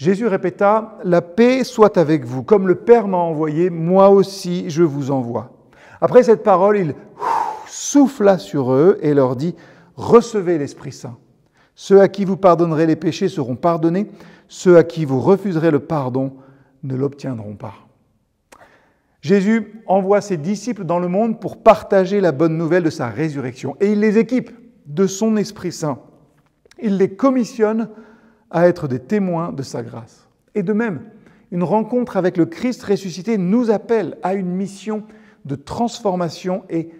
Jésus répéta, « La paix soit avec vous. Comme le Père m'a envoyé, moi aussi je vous envoie. » Après cette parole, il souffla sur eux et leur dit, « Recevez l'Esprit Saint. Ceux à qui vous pardonnerez les péchés seront pardonnés, ceux à qui vous refuserez le pardon ne l'obtiendront pas. » Jésus envoie ses disciples dans le monde pour partager la bonne nouvelle de sa résurrection. Et il les équipe de son Esprit Saint. Il les commissionne à être des témoins de sa grâce. Et de même, une rencontre avec le Christ ressuscité nous appelle à une mission de transformation et,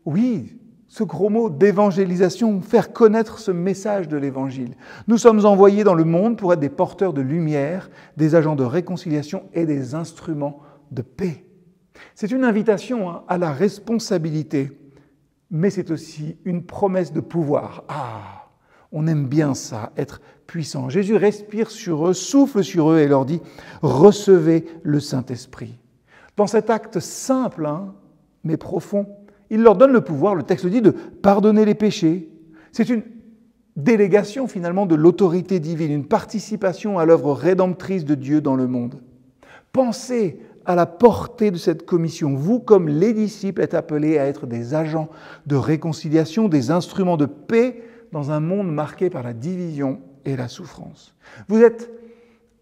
oui, ce gros mot d'évangélisation, faire connaître ce message de l'Évangile. Nous sommes envoyés dans le monde pour être des porteurs de lumière, des agents de réconciliation et des instruments de paix. C'est une invitation à la responsabilité, mais c'est aussi une promesse de pouvoir. Ah, on aime bien ça, être puissant. Jésus respire sur eux, souffle sur eux et leur dit « Recevez le Saint-Esprit ». Dans cet acte simple, mais profond, il leur donne le pouvoir, le texte dit, de pardonner les péchés. C'est une délégation finalement de l'autorité divine, une participation à l'œuvre rédemptrice de Dieu dans le monde. Pensez à la portée de cette commission. Vous, comme les disciples, êtes appelés à être des agents de réconciliation, des instruments de paix dans un monde marqué par la division et la souffrance. Vous êtes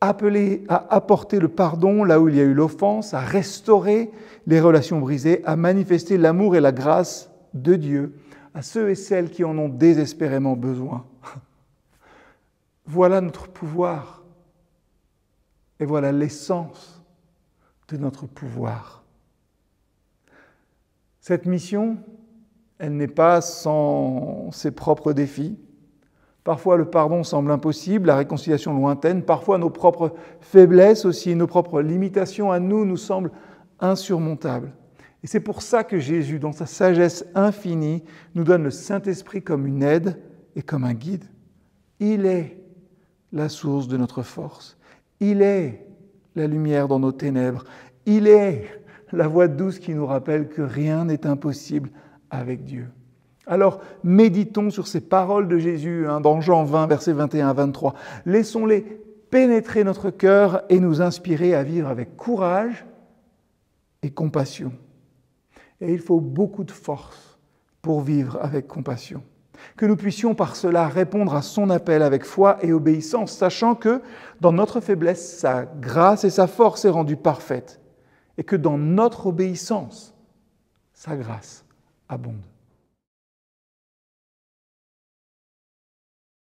appelés à apporter le pardon là où il y a eu l'offense, à restaurer les relations brisées, à manifester l'amour et la grâce de Dieu à ceux et celles qui en ont désespérément besoin. Voilà notre pouvoir et voilà l'essence de notre pouvoir. Cette mission, elle n'est pas sans ses propres défis. Parfois, le pardon semble impossible, la réconciliation lointaine. Parfois, nos propres faiblesses aussi, nos propres limitations à nous semblent insurmontables. Et c'est pour ça que Jésus, dans sa sagesse infinie, nous donne le Saint-Esprit comme une aide et comme un guide. Il est la source de notre force. Il est la lumière dans nos ténèbres. Il est la voix douce qui nous rappelle que rien n'est impossible avec Dieu. Alors, méditons sur ces paroles de Jésus dans Jean 20, versets 21 à 23. Laissons-les pénétrer notre cœur et nous inspirer à vivre avec courage et compassion. Et il faut beaucoup de force pour vivre avec compassion. Que nous puissions par cela répondre à son appel avec foi et obéissance, sachant que dans notre faiblesse, sa grâce et sa force est rendue parfaite, et que dans notre obéissance, sa grâce abonde.